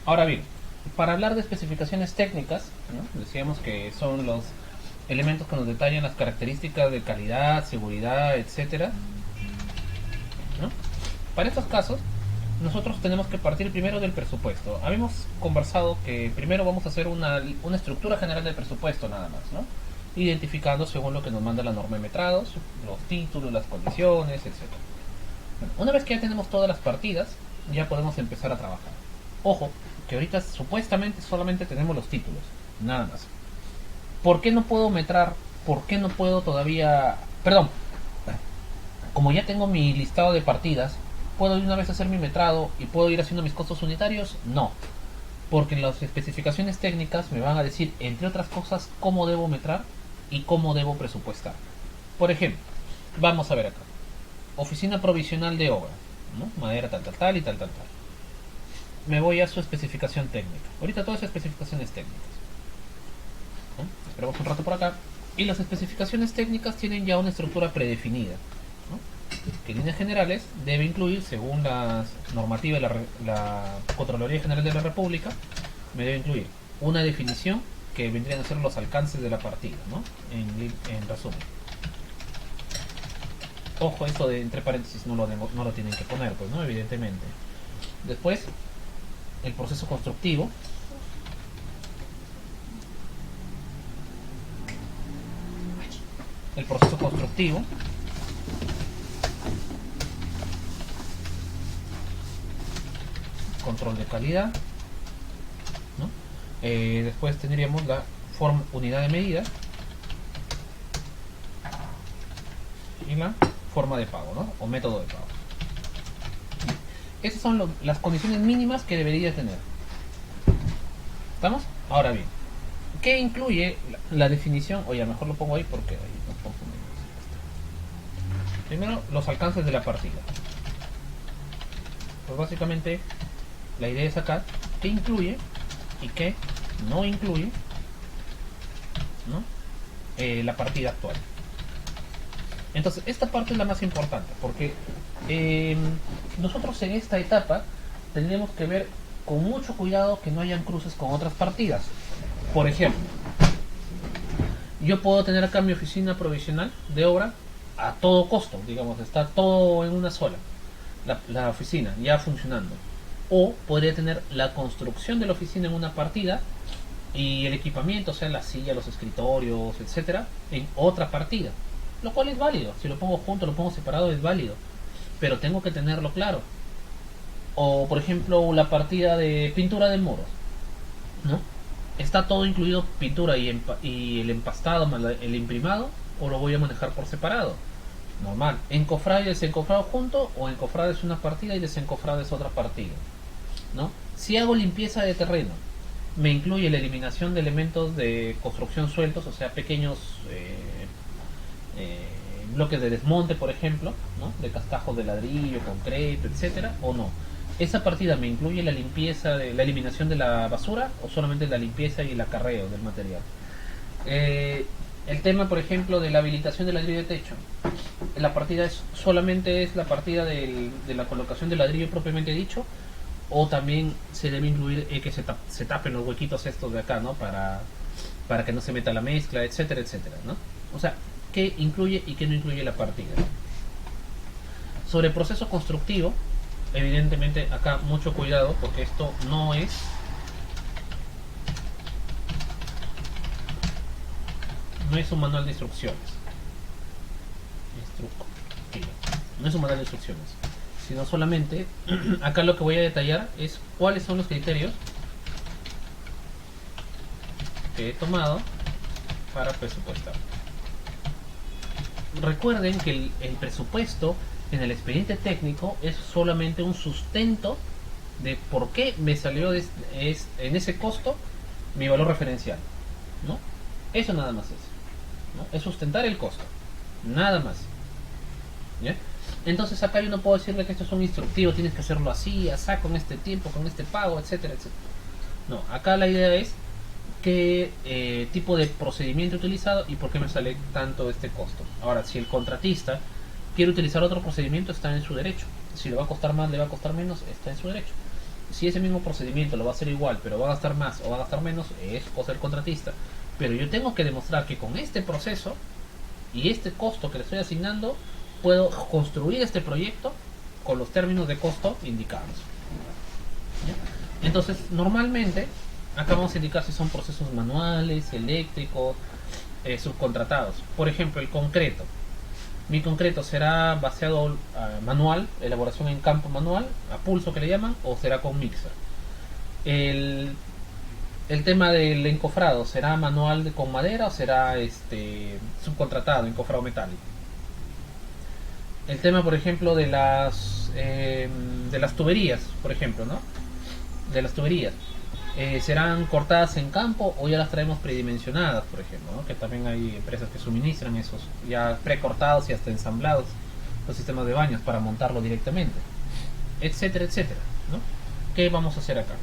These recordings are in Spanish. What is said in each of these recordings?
Ahora bien, para hablar de especificaciones técnicas, ¿no? Decíamos que son los elementos que nos detallan las características de calidad, seguridad, etcétera, ¿no? Para estos casos, nosotros tenemos que partir primero del presupuesto. Habíamos conversado que primero vamos a hacer una estructura general del presupuesto nada más, ¿no? Identificando según lo que nos manda la norma de metrados, los títulos, las condiciones, etcétera. Bueno, una vez que ya tenemos todas las partidas, ya podemos empezar a trabajar. Ojo, que ahorita supuestamente solamente tenemos los títulos, nada más. ¿Por qué no puedo metrar? ¿Por qué no puedo todavía? Perdón, como ya tengo mi listado de partidas, ¿puedo de una vez hacer mi metrado y puedo ir haciendo mis costos unitarios? No, porque en las especificaciones técnicas me van a decir, entre otras cosas, cómo debo metrar y cómo debo presupuestar. Por ejemplo, vamos a ver acá. Oficina provisional de obra, ¿no? Madera tal, tal, tal y tal, tal, tal. Me voy a su especificación técnica. Ahorita todas las especificaciones técnicas, ¿no? Esperamos un rato por acá. Y las especificaciones técnicas tienen ya una estructura predefinida, ¿no? Que en líneas generales debe incluir, según la normativa de la Contraloría General de la República, me debe incluir una definición que vendrían a ser los alcances de la partida, ¿no? En resumen. Ojo, esto de entre paréntesis no lo tienen que poner, pues, ¿no? Evidentemente. Después, el proceso constructivo. El proceso constructivo. Control de calidad, ¿no? Después tendríamos la unidad de medida y la forma de pago, ¿no? O método de pago. Esas son las condiciones mínimas que debería tener. ¿Estamos? Ahora bien, ¿qué incluye la definición? Oye, a lo mejor lo pongo ahí porque ahí nos confundimos. Primero, los alcances de la partida. Pues básicamente la idea es sacar qué incluye y qué no incluye, ¿no? La partida actual. Entonces, esta parte es la más importante porque nosotros en esta etapa tendríamos que ver con mucho cuidado que no hayan cruces con otras partidas. Por ejemplo, yo puedo tener acá mi oficina provisional de obra a todo costo, digamos, está todo en una sola, la oficina ya funcionando. O podría tener la construcción de la oficina en una partida y el equipamiento, o sea, la silla, los escritorios, etcétera, en otra partida. Lo cual es válido. Si lo pongo junto, lo pongo separado, es válido. Pero tengo que tenerlo claro. O, por ejemplo, la partida de pintura de muros, ¿no? ¿Está todo incluido pintura y el empastado, el imprimado? ¿O lo voy a manejar por separado? Normal. ¿Encofrado y desencofrado junto? ¿O encofrado es una partida y desencofrado es otra partida? ¿No? Si hago limpieza de terreno, me incluye la eliminación de elementos de construcción sueltos, o sea, pequeños bloques de desmonte, por ejemplo, ¿no? De castajos de ladrillo, concreto, etcétera, o no. ¿Esa partida me incluye la limpieza, la eliminación de la basura o solamente la limpieza y el acarreo del material? El tema, por ejemplo, de la habilitación del ladrillo de techo. La partida solamente es la partida de la colocación del ladrillo propiamente dicho, o también se debe incluir que se tapen los huequitos estos de acá, ¿no? Para que no se meta la mezcla, etcétera, etcétera, ¿no? O sea, qué incluye y qué no incluye la partida. Sobre el proceso constructivo, evidentemente acá mucho cuidado porque esto no es un manual de instrucciones. No es un manual de instrucciones, sino solamente acá lo que voy a detallar es cuáles son los criterios que he tomado para presupuestar. Recuerden que el presupuesto en el expediente técnico es solamente un sustento de por qué me salió en ese costo mi valor referencial, ¿no? Eso nada más es, ¿no? Es sustentar el costo, nada más, ¿ya? Entonces acá yo no puedo decirle que esto es un instructivo, tienes que hacerlo así, así, con este tiempo, con este pago, etcétera, etcétera. No, acá la idea es qué tipo de procedimiento he utilizado y por qué me sale tanto este costo. Ahora, si el contratista quiere utilizar otro procedimiento, está en su derecho. Si le va a costar más, le va a costar menos, está en su derecho. si ese mismo procedimiento lo va a hacer igual, pero va a gastar más o va a gastar menos, es cosa del contratista. Pero yo tengo que demostrar que con este proceso y este costo que le estoy asignando, puedo construir este proyecto con los términos de costo indicados. ¿Ya? Entonces, normalmente, acá vamos a indicar si son procesos manuales, eléctricos, subcontratados. Por ejemplo, el concreto. Mi concreto será vaciado manual, elaboración en campo manual, a pulso que le llaman, o será con mixer. El tema del encofrado, ¿será manual con madera o será subcontratado, encofrado metálico? El tema, por ejemplo, de las tuberías, por ejemplo, ¿no? De las tuberías. ¿Serán cortadas en campo o ya las traemos predimensionadas, por ejemplo, ¿no? Que también hay empresas que suministran esos ya precortados y hasta ensamblados los sistemas de baños para montarlo directamente, etcétera, etcétera, ¿no? ¿Qué vamos a hacer acá?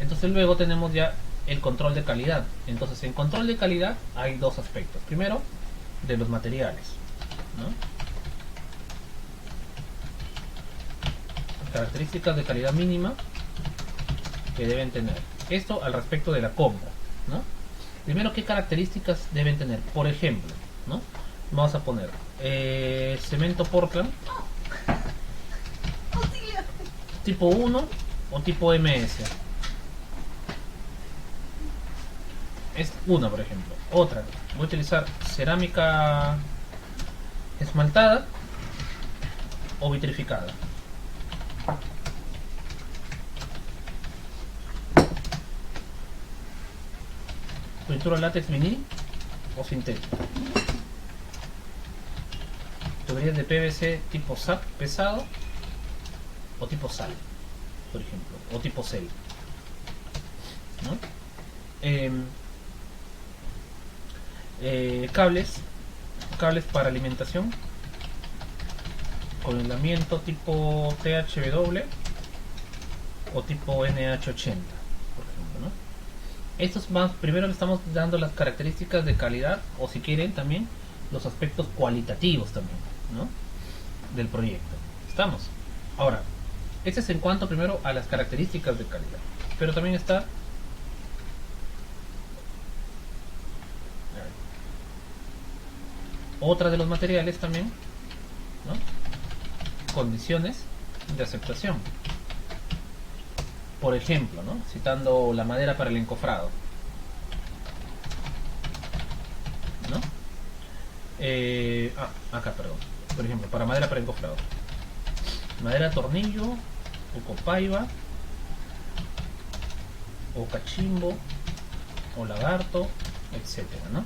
Entonces luego tenemos ya el control de calidad. Entonces en control de calidad hay dos aspectos. Primero, de los materiales, ¿no? Características de calidad mínima que deben tener. Esto al respecto de la compra, ¿no? Primero, ¿qué características deben tener? Por ejemplo, ¿no? Vamos a poner cemento Portland tipo 1 o tipo MS. Es una, por ejemplo. Otra, voy a utilizar cerámica esmaltada o vitrificada. Pintura látex vinil o sintético. Tuberías de PVC tipo SAP pesado o tipo sal, por ejemplo, o tipo cel, ¿no? Cables para alimentación con aislamiento tipo THW o tipo NH80, por ejemplo, ¿no? Estos más, primero le estamos dando las características de calidad, o si quieren también los aspectos cualitativos también, ¿no? Del proyecto. ¿Estamos? Ahora, este es en cuanto primero a las características de calidad, pero también está otra de los materiales también, ¿no? Condiciones de aceptación. Por ejemplo, ¿no? Citando la madera para el encofrado, ¿no? Acá, perdón. Por ejemplo, para madera para encofrado, madera tornillo, o copaiba, o cachimbo, o lagarto, etcétera, ¿no?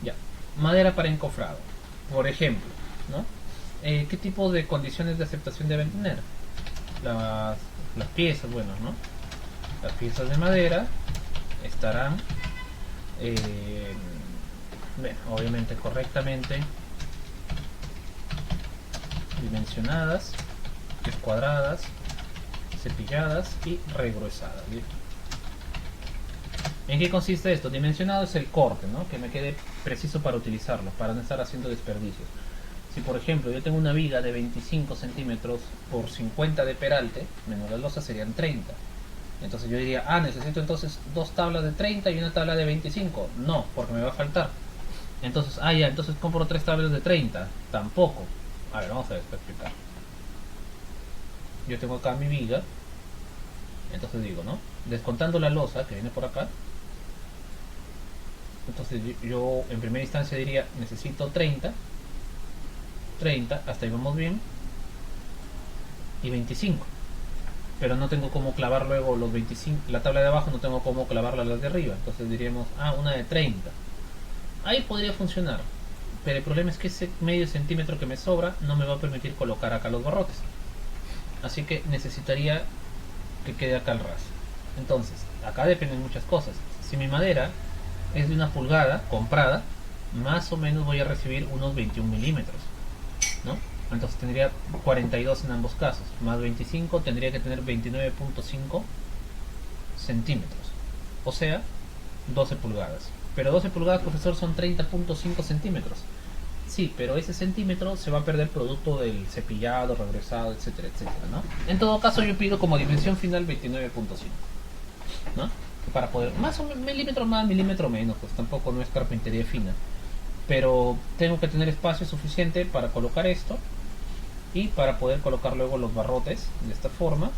Ya. Madera para encofrado, por ejemplo, ¿no? ¿Qué tipo de condiciones de aceptación deben tener? Las piezas, bueno, ¿no? Las piezas de madera estarán, bueno, obviamente correctamente dimensionadas, escuadradas, cepilladas y regruesadas. ¿Sí? ¿En qué consiste esto? Dimensionado es el corte, ¿no? Que me quede preciso para utilizarlo, para no estar haciendo desperdicios. Si por ejemplo yo tengo una viga de 25 centímetros por 50 de peralte, menos la losa serían 30. Entonces yo diría, necesito entonces dos tablas de 30 y una tabla de 25. No, porque me va a faltar. Entonces, ya, entonces compro tres tablas de 30. Tampoco. A ver, vamos a ver, para explicar. Yo tengo acá mi viga. Entonces digo, ¿no? Descontando la losa que viene por acá. Entonces yo en primera instancia diría, necesito 30, hasta ahí vamos bien, y 25, pero no tengo cómo clavar luego los 25, la tabla de abajo no tengo cómo clavarla a las de arriba, entonces diríamos, una de 30, ahí podría funcionar, pero el problema es que ese medio centímetro que me sobra no me va a permitir colocar acá los barrotes, así que necesitaría que quede acá al ras. Entonces, acá dependen muchas cosas. Si mi madera es de 1 pulgada comprada, más o menos voy a recibir unos 21 milímetros, ¿no? Entonces tendría 42 en ambos casos, más 25 tendría que tener 29.5 centímetros, o sea, 12 pulgadas. Pero 12 pulgadas, profesor, son 30.5 centímetros. Sí, pero ese centímetro se va a perder producto del cepillado, regresado, etcétera, etcétera, ¿no? En todo caso yo pido como dimensión final 29.5, ¿no? Para poder, más o menos, milímetro más, milímetro menos, pues tampoco no es carpintería fina. Pero tengo que tener espacio suficiente para colocar esto y para poder colocar luego los barrotes de esta forma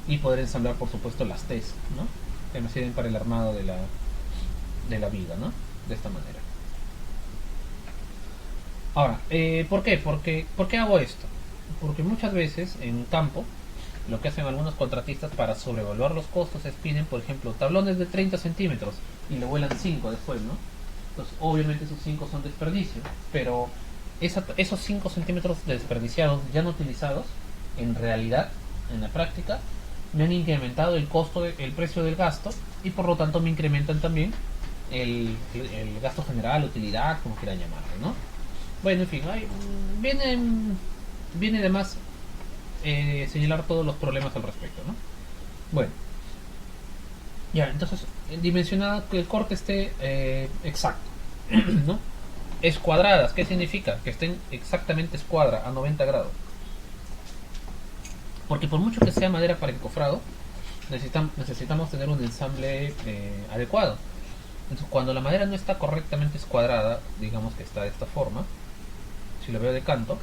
y poder ensamblar por supuesto las T's, ¿no? Que me sirven para el armado de la viga, ¿no? De esta manera. Ahora, ¿por qué? ¿Por qué hago esto? Porque muchas veces en campo lo que hacen algunos contratistas para sobrevaluar los costos es piden, por ejemplo, tablones de 30 centímetros y le vuelan 5 después, ¿no? Entonces, obviamente esos 5 son desperdicio, pero esos 5 centímetros desperdiciados, ya no utilizados, en realidad, en la práctica, me han incrementado el costo, el precio del gasto, y por lo tanto me incrementan también el gasto general, utilidad, como quieran llamarlo, ¿no? Bueno, en fin, viene de más señalar todos los problemas al respecto, ¿no? Bueno, ya, entonces, dimensionado que el corte esté exacto, ¿no? Escuadradas, ¿qué significa? Que estén exactamente escuadra a 90 grados. Porque por mucho que sea madera para encofrado, necesitamos tener un ensamble adecuado. Entonces, cuando la madera no está correctamente escuadrada, digamos que está de esta forma, si lo veo de canto,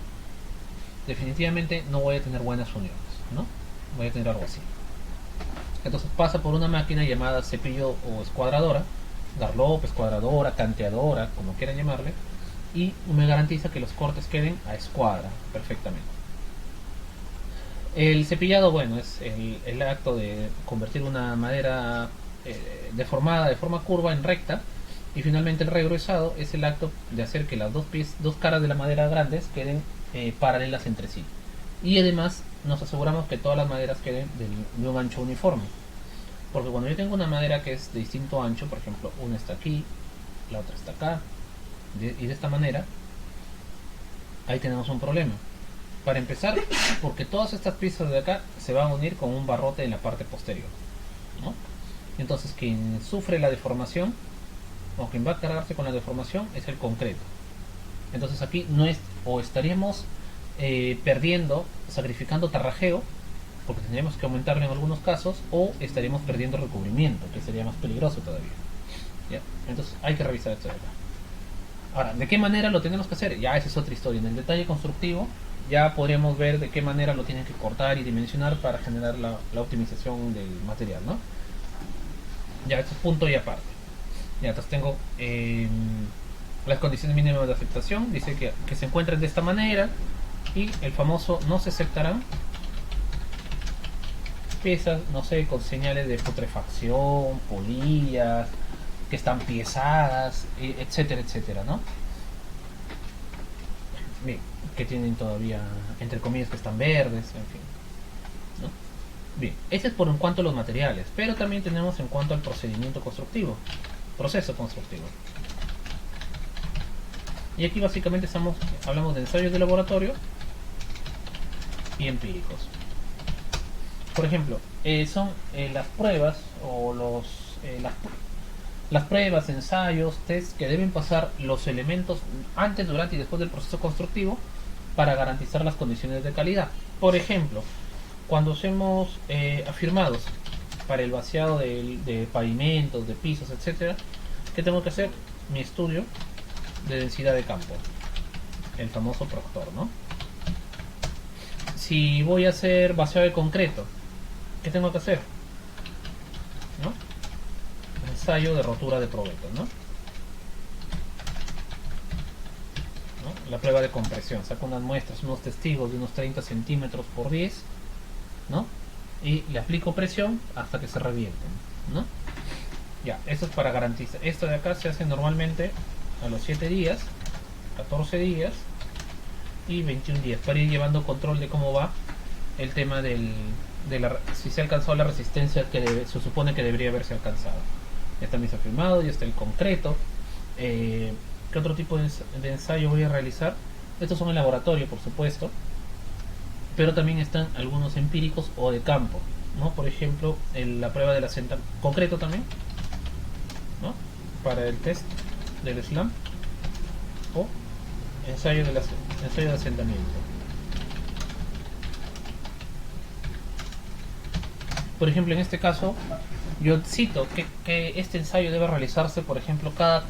definitivamente no voy a tener buenas uniones, ¿no? Voy a tener algo así. Entonces pasa por una máquina llamada cepillo o escuadradora, Garlop, escuadradora, canteadora, como quieran llamarle, y me garantiza que los cortes queden a escuadra perfectamente. El cepillado, bueno, es el acto de convertir una madera deformada de forma curva en recta, y finalmente el regruesado es el acto de hacer que las dos caras de la madera grandes queden paralelas entre sí. Y además nos aseguramos que todas las maderas queden de un ancho uniforme. Porque cuando yo tengo una madera que es de distinto ancho, por ejemplo, una está aquí, la otra está acá, y de esta manera, ahí tenemos un problema. Para empezar, porque todas estas piezas de acá se van a unir con un barrote en la parte posterior, ¿no? Entonces quien sufre la deformación, o quien va a cargarse con la deformación, es el concreto. Entonces aquí no es, o estaríamos perdiendo, sacrificando tarrajeo, porque tendríamos que aumentarlo en algunos casos, o estaríamos perdiendo recubrimiento, que sería más peligroso todavía. ¿Ya? Entonces hay que revisar esto de acá. Ahora, ¿de qué manera lo tenemos que hacer? Ya esa es otra historia. En el detalle constructivo ya podríamos ver de qué manera lo tienen que cortar y dimensionar para generar la optimización del material, ¿no? Ya, esto es punto y aparte. Ya, entonces tengo las condiciones mínimas de aceptación. Dice que se encuentren de esta manera, y el famoso no se aceptarán piezas, no sé, con señales de putrefacción, polillas, que están piezadas, etcétera, etcétera, ¿no? Bien, que tienen todavía, entre comillas, que están verdes, en fin, ¿no? Bien, ese es por en cuanto a los materiales, pero también tenemos en cuanto al procedimiento constructivo, proceso constructivo. Y aquí básicamente hablamos de ensayos de laboratorio y empíricos. Por ejemplo, son las pruebas o las pruebas, ensayos, test que deben pasar los elementos antes, durante y después del proceso constructivo para garantizar las condiciones de calidad. Por ejemplo, cuando hacemos afirmados para el vaciado de pavimentos, de pisos, etcétera, ¿qué tengo que hacer? Mi estudio de densidad de campo, el famoso Proctor, ¿no? Si voy a hacer vaciado de concreto, ¿qué tengo que hacer? ¿No? Ensayo de rotura de probetos, ¿no? La prueba de compresión, saco unas muestras, unos testigos de unos 30 centímetros por 10, ¿no? Y le aplico presión hasta que se revienten, ¿no? Ya, esto es para garantizar. Esto de acá se hace normalmente a los 7 días, 14 días y 21 días, para ir llevando control de cómo va el tema si se ha alcanzado la resistencia que se supone que debería haberse alcanzado. Ya está el misafirmado, ya está el concreto. ¿Qué otro tipo de ensayo voy a realizar? Estos son en laboratorio, por supuesto, pero también están algunos empíricos o de campo, ¿no? Por ejemplo, la prueba del asentamiento concreto también, ¿no? Para el test del SLAM, tipo ensayo de asentamiento. Por ejemplo, en este caso, yo cito que este ensayo debe realizarse, por ejemplo, cada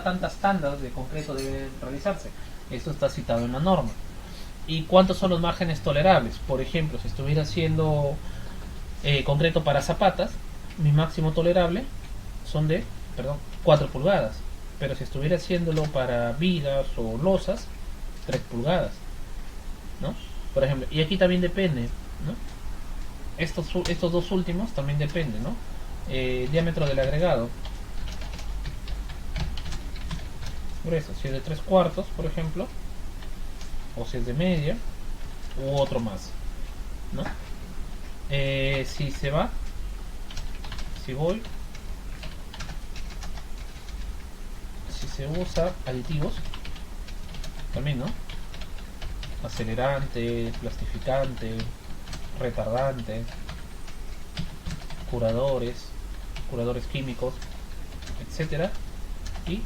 tantas tandas de concreto deben realizarse. Esto está citado en la norma. ¿Y cuántos son los márgenes tolerables? Por ejemplo, si estuviera haciendo concreto para zapatas, mi máximo tolerable son de 4 pulgadas. Pero si estuviera haciéndolo para vigas o losas, 3 pulgadas, ¿no? Por ejemplo, y aquí también depende, ¿no? Estos dos últimos también dependen, ¿no? Diámetro del agregado. Grueso, si es de 3/4, por ejemplo, o si es de media, u otro más, ¿no? Si se usa aditivos, también, ¿no? Acelerante, plastificante, retardante, curadores químicos, etcétera, y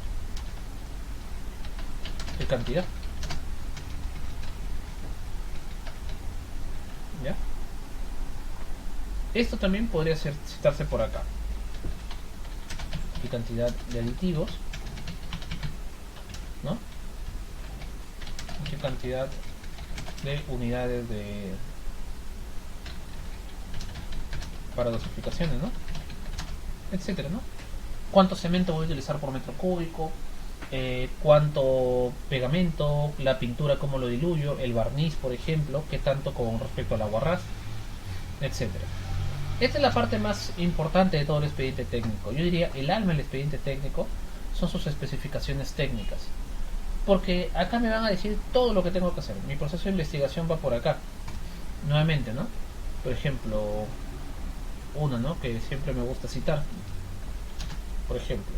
de cantidad. ¿Ya? Esto también podría citarse por acá. Y cantidad de aditivos, ¿no? Y cantidad de unidades para dosificaciones, ¿no? Etcétera, ¿no? Cuánto cemento voy a utilizar por metro cúbico, cuánto pegamento, la pintura cómo lo diluyo, el barniz, por ejemplo, qué tanto con respecto al aguarrás, etcétera. Esta es la parte más importante de todo el expediente técnico. Yo diría el alma del expediente técnico son sus especificaciones técnicas, porque acá me van a decir todo lo que tengo que hacer. Mi proceso de investigación va por acá, nuevamente, ¿no? Por ejemplo, uno, ¿no?, que siempre me gusta citar, por ejemplo,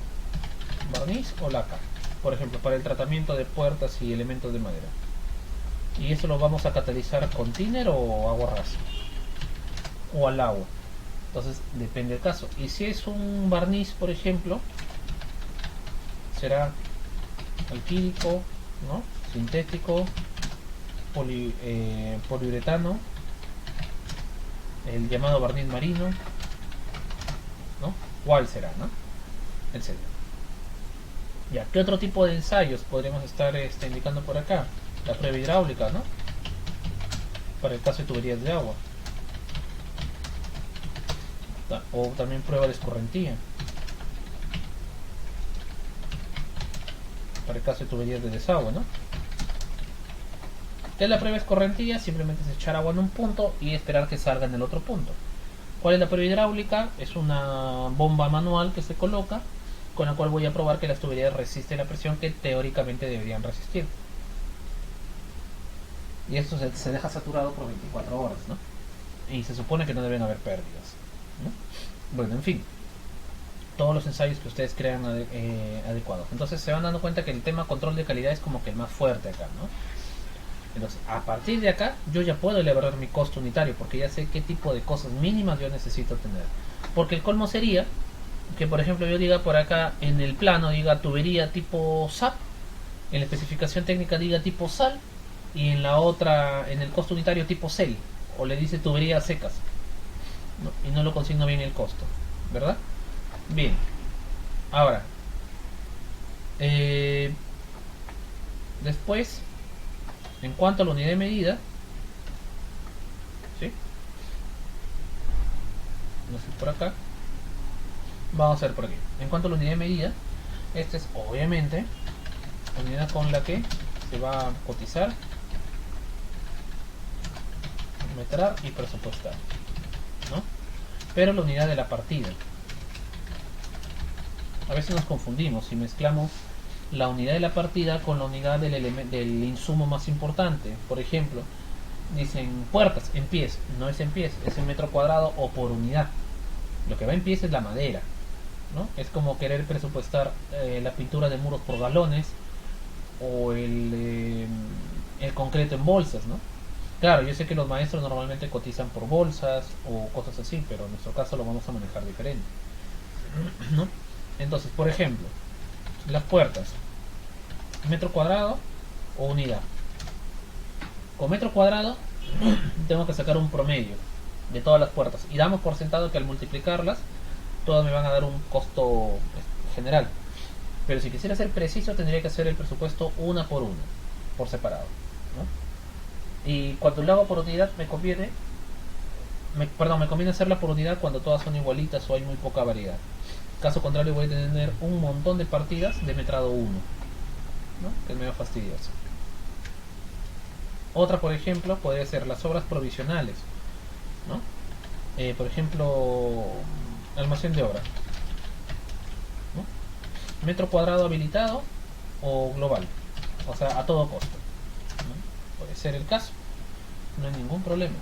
barniz o laca, por ejemplo, para el tratamiento de puertas y elementos de madera, y eso lo vamos a catalizar con thinner o aguarrás o al agua. Entonces depende del caso. Y si es un barniz, por ejemplo, será alquílico, ¿no?, sintético, poliuretano, el llamado barniz marino, ¿no? ¿Cuál será, no? Etcétera. Ya, ¿qué otro tipo de ensayos podríamos estar indicando por acá? La prueba hidráulica, ¿no? Para el caso de tuberías de agua. O también prueba de escorrentía para el caso de tuberías de desagüe, ¿no? ¿Qué es la prueba de escorrentía? Simplemente es echar agua en un punto y esperar que salga en el otro punto. ¿Cuál es la prueba hidráulica? Es una bomba manual que se coloca, con la cual voy a probar que las tuberías resisten la presión que teóricamente deberían resistir. Y esto se deja saturado por 24 horas, ¿no? Y se supone que no deben haber pérdidas, ¿no? Bueno, en fin, todos los ensayos que ustedes crean adecuados. Entonces se van dando cuenta que el tema control de calidad es como que el más fuerte acá, ¿no? Entonces, a partir de acá, yo ya puedo elaborar mi costo unitario, porque ya sé qué tipo de cosas mínimas yo necesito tener. Porque el colmo sería que, por ejemplo, yo diga por acá en el plano, diga tubería tipo SAP, en la especificación técnica diga tipo SAL, y en la otra, en el costo unitario tipo CEL, o le dice tuberías secas, ¿no? Y no lo consigno bien el costo, ¿verdad? Bien, ahora, después, en cuanto a la unidad de medida, ¿sí? No sé, por acá, vamos a ver por aquí. En cuanto a la unidad de medida, esta es obviamente la unidad con la que se va a cotizar, metrar y presupuestar, ¿no? Pero la unidad de la partida, a veces nos confundimos y mezclamos la unidad de la partida con la unidad del insumo más importante. Por ejemplo, dicen puertas en pies, no es en pies, es en metro cuadrado o por unidad. Lo que va en pies es la madera, ¿no? Es como querer presupuestar la pintura de muros por galones o el concreto en bolsas, ¿no? Claro, yo sé que los maestros normalmente cotizan por bolsas o cosas así, pero en nuestro caso lo vamos a manejar diferente, ¿no? Entonces, por ejemplo, las puertas. metro cuadrado o unidad. Con metro cuadrado tengo que sacar un promedio de todas las puertas y damos por sentado que al multiplicarlas todas me van a dar un costo general. Pero si quisiera ser preciso tendría que hacer el presupuesto una por una, por separado, ¿no? Y cuando lo hago por unidad me conviene hacerla por unidad cuando todas son igualitas o hay muy poca variedad. Caso contrario voy a tener un montón de partidas de metrado 1, ¿no? Que es medio fastidioso. Otra, por ejemplo, podría ser las obras provisionales, ¿no? Por ejemplo, almacén de obra, ¿no? Metro cuadrado habilitado o global, o sea, a todo costo, ¿no? Puede ser el caso, no hay ningún problema,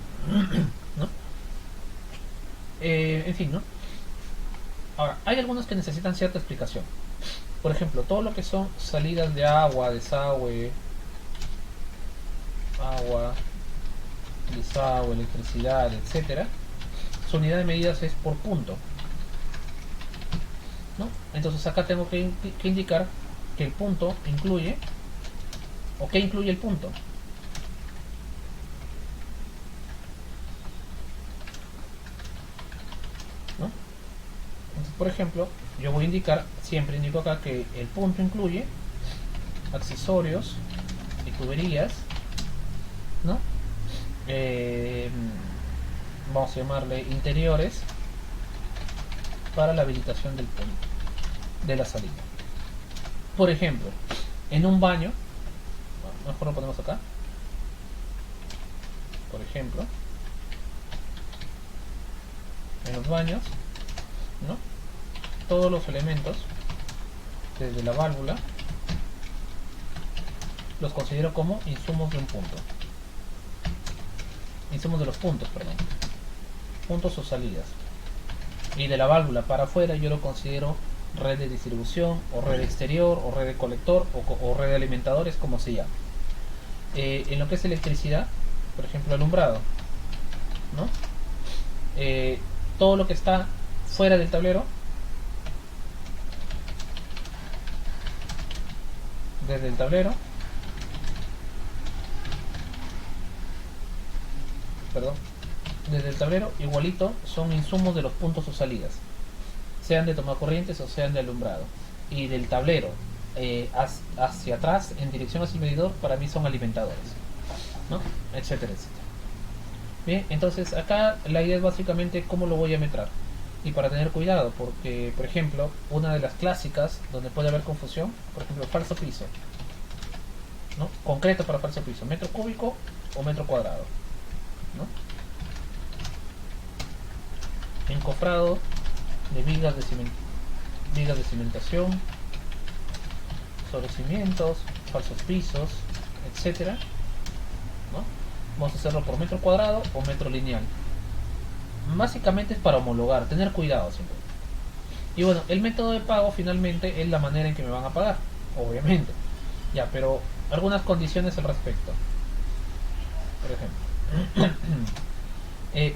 ¿no? En fin, ¿no? Ahora, hay algunos que necesitan cierta explicación. Por ejemplo, todo lo que son salidas de agua, desagüe, electricidad, etcétera, su unidad de medidas es por punto, ¿no? Entonces acá tengo que indicar que el punto incluye, o qué incluye el punto. ¿No? Entonces, por ejemplo, yo voy a indicar, siempre indico acá que el punto incluye accesorios y tuberías, ¿no? Vamos a llamarle interiores para la habilitación del punto de la salida. Por ejemplo, en un baño, mejor lo ponemos acá. Por ejemplo, en los baños, ¿no? Todos los elementos desde la válvula los considero como insumos de un punto. Insumos de los puntos, perdón. Puntos o salidas. Y de la válvula para afuera yo lo considero red de distribución, o red exterior, o red de colector, o red de alimentadores, como se llama. En lo que es electricidad, por ejemplo, alumbrado, ¿no? Todo lo que está fuera del tablero, desde el tablero, desde el tablero igualito son insumos de los puntos o salidas, sean de tomacorrientes o sean de alumbrado. Y del tablero hacia atrás en dirección hacia el medidor para mí son alimentadores, ¿no? Etcétera, etcétera. Bien, entonces acá la idea es básicamente cómo lo voy a metrar. Y para tener cuidado, porque por ejemplo, una de las clásicas donde puede haber confusión, por ejemplo, falso piso, ¿no? Concreto para falso piso, metro cúbico o metro cuadrado, ¿no? Encofrado de vigas de cimentación, sobre cimientos, falsos pisos, etcétera, ¿no? Vamos a hacerlo por metro cuadrado o metro lineal. Básicamente es para homologar, tener cuidado siempre. Y bueno, el método de pago finalmente es la manera en que me van a pagar, obviamente. Ya, pero algunas condiciones al respecto. Por ejemplo,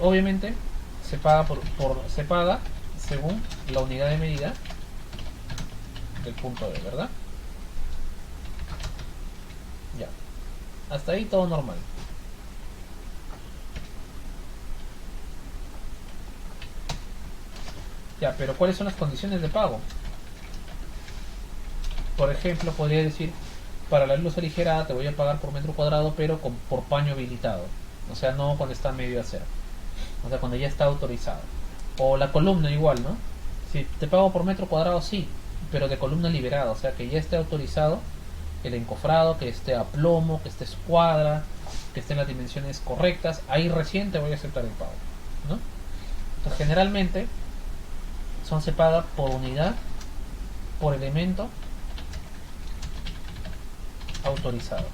obviamente se paga se paga según la unidad de medida del punto D, ¿verdad? Ya. Hasta ahí todo normal. Ya, pero ¿cuáles son las condiciones de pago? Por ejemplo, podría decir, para la luz aligerada te voy a pagar por metro cuadrado, pero por paño habilitado. O sea, no cuando está medio a cero. O sea, cuando ya está autorizado. O la columna igual, ¿no? Si te pago por metro cuadrado, sí, pero de columna liberada. O sea, que ya esté autorizado el encofrado, que esté a plomo, que esté escuadra, que esté en las dimensiones correctas. Ahí recién te voy a aceptar el pago, ¿no? Entonces, generalmente se paga por unidad, por elemento autorizado.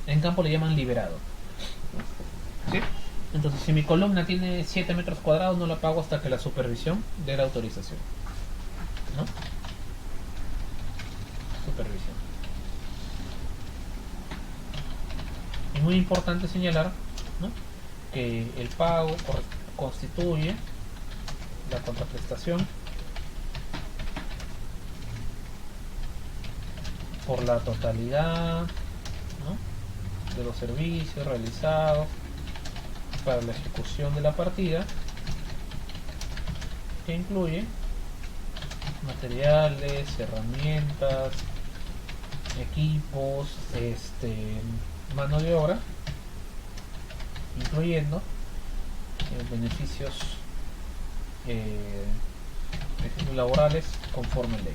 En campo le llaman liberado, ¿sí? Entonces, si mi columna tiene 7 metros cuadrados, no la pago hasta que la supervisión dé la autorización, ¿no? Supervisión. Y muy importante señalar, ¿no?, que el pago constituye la contraprestación por la totalidad, ¿no?, de los servicios realizados para la ejecución de la partida, que incluye materiales, herramientas, equipos, mano de obra, incluyendo beneficios laborales conforme ley.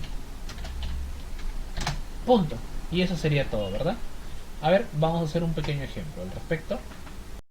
Punto. Y eso sería todo, ¿verdad? A ver, vamos a hacer un pequeño ejemplo al respecto.